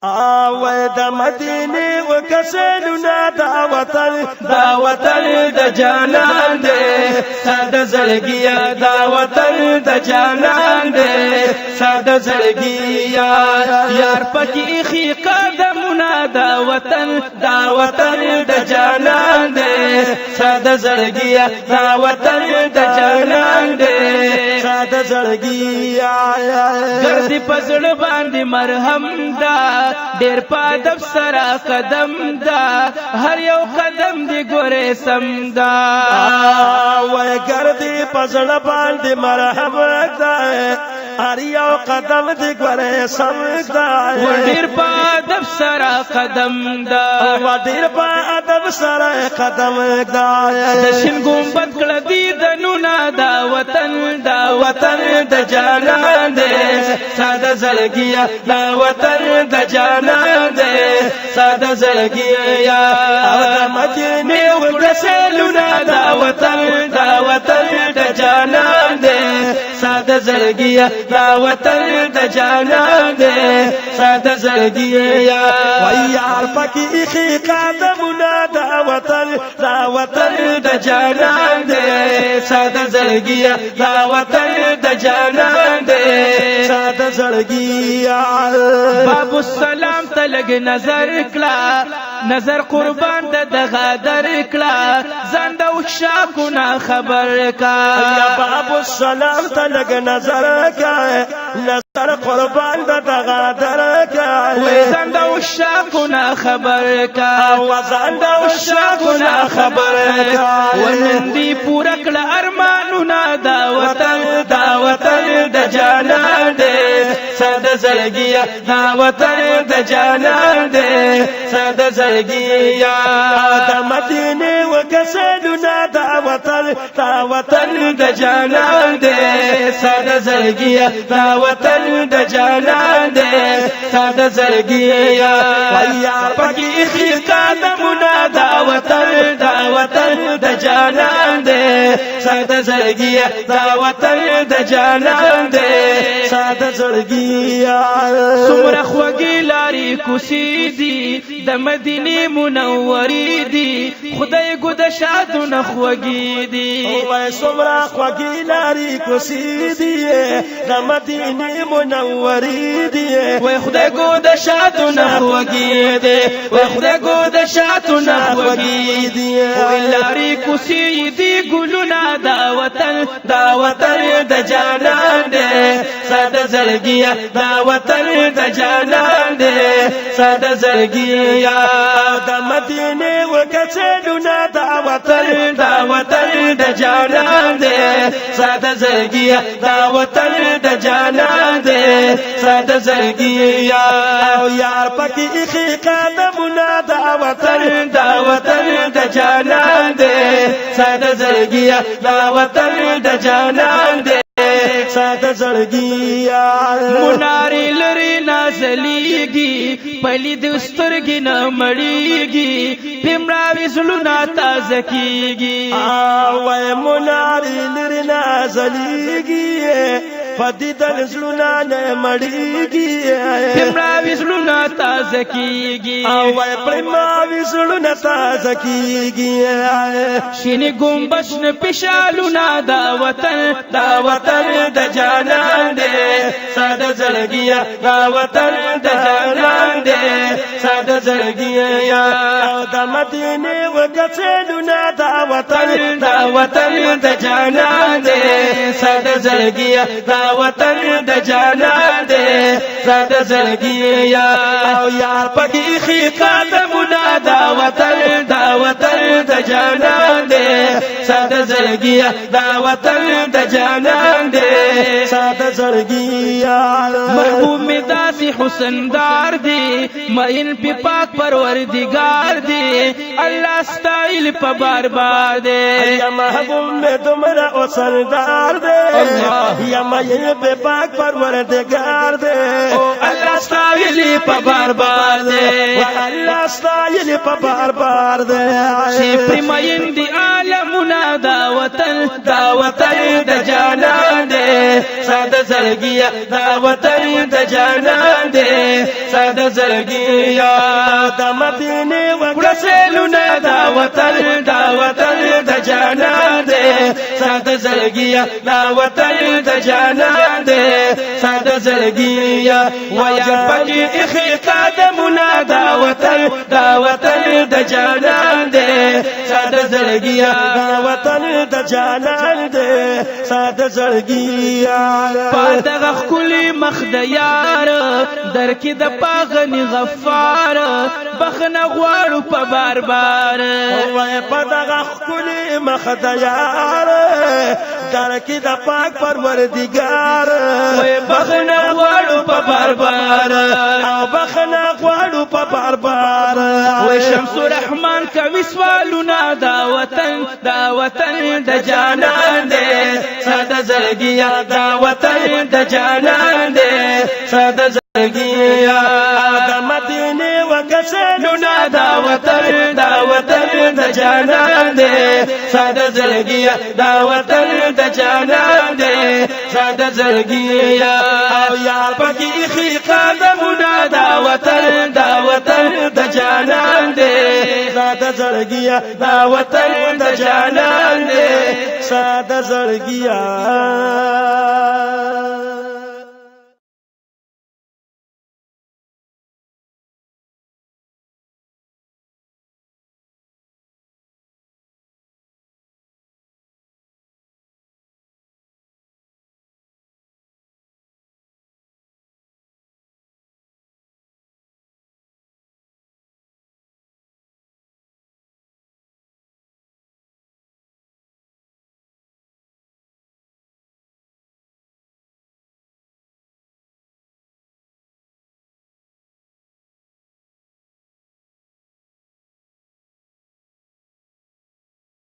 آوے دا مدینے و کسلونا دا وطن دا جانان دے سادہ زلگیا دا وطن دا جانان دے سادہ زلگیا یار پکی خی قدمنا دا وطن دا جانان دے سادہ زلگیا دا وطن دا جانان دے سادہ زلگیا گردی پزڑ باندی مرہم دا ډیر پادب سرا قدم دا هر یو قدم دی ګوره سم دا وای ګردی پزړه باندې مرحم دا هر یو قدم دی ګوره سم دا ډیر پادب سرا قدم دا ډیر پادب سرا قدم دا د شین ګمبد کړه دی د نونا دا وطن د جانان دې ساده زلګیا دا وطن د جانان دے سادہ زلگیا دا مدینے و رسولنا دا وطن دا جانان دے سادہ زلگیا دا وطن دا جانان دے سادہ زلگیا ویار پکی خی قدمنا دا وطن دا جانان دے سادہ زلگیا دا وطن دا جانان دے سادہ زلگیا بابو السلام تلگ نظر کلا نظر قربان د غادر کلا زند او شاکونا خبر کا یا بابو السلام تلگ نظر کا نظر قربان د غادر کا زند او شاکونا خبر کا زند او شاکونا خبر کا ونندی پورا کلا ارمانونا دا وطن د جانان دے سادہ زلگیا دا وطن دا جانان دے سادہ زلگیا دا مدینے و کسلونا دا وطن دا جانان دے سادہ زلگیا دا وطن دا جانان دے سادہ زلگیا ویار پکی خی قدمنا دا وطن دا جانان دے سادہ زلگیا دا وطن دا جانان دے سادہ زلگیا سمر خوگی لاری کسی دی د مدینی منوری دی خدای گو د شادو نخوگی دی سمر خوگی لاری کسی دی د مدینی منوری دی خدای گو د شادو نخوگی دی خدای گو د شادو نخوگی دی لاری کسی دی گلونا دا وطن د جانان دے سادہ زلگیا دا وطن دا جانان دے سادہ زلگیا دا مدینے و کسلونا دا وطن دا جانان دے سادہ زلگیا دا وطن دا جانان دے سادہ زلگیا یار پکی خی قدمنا دا وطن دا جانان دے سادہ زلگیا دا وطن دا جانان دے سادہ زلگیا مناری لری نازلیگی پلی دسترگی نمڑیگی پیمراوی زلونا تازکیگی آوے مناری لری نازلیگی فدیدن زلونا نمڑیگی پیمراوی زلونا تازکیگی آوے پیمراوی زلونا تازکیگی شینی گمبشن پشالونا دا وطن دا جانان دے سادہ زلگیا دا وطن دا جانان دے سادہ زلگیا دا مدینے و کسلونا دا وطن دا جانان دے سادہ زلگیا دا وطن دا جانان دے سادہ زلگیا یار پکی خی قدمنا دا وطن دا جانان دے سادہ زلگیا دا وطن دا جانان دے سادہ زلگیا محبوب میں داسی حسن دار دی مئن پی پاک پروردگار دی اللہ ستائل پا بار بار دے یا محبوب میں تمہرا حسن دار دے یا مئن پی پاک پروردگار دے اللہ ستائل ستایلی په بار بار دے الله ستایلی په بار بار دے چې پرماین دی عالمنا دا وطن د جانان دے ساده زړګیا دا وطن د جانان دے ساده زړګیا د مدینه ورسلونه دا وطن د جانان دے ساده زړګیا دا وطن د جانان دے ساده زړګیا ویا پکې اخی قدمونه دا وطن د جانان دے ساده زړګیا دا وطن د جانان دے ساده زړګیا پادغه خلی مخ د یار درکې د پاغنی غفار بخنه غواړو په بار بار وای پادغه خلی مخ د یار درکې د پاک پروردگار وای بخنه غواړو په بار بار او بخنه غواړو په بار بار وای شمس الرحمن کوي سوالونه دا وطن د جانان دے ساده زړګیا دا وطن د جانان دے ساده زړګیا د مدینه وکسلونه دا وطن د جانان دے ساده زړګیا دا وطن د جانان دے ساده زړګیا او یا پکې خې قدمونه دا وطن د جانان دے ساده زړګیا دا وطن د جانان دے ساده زړګیا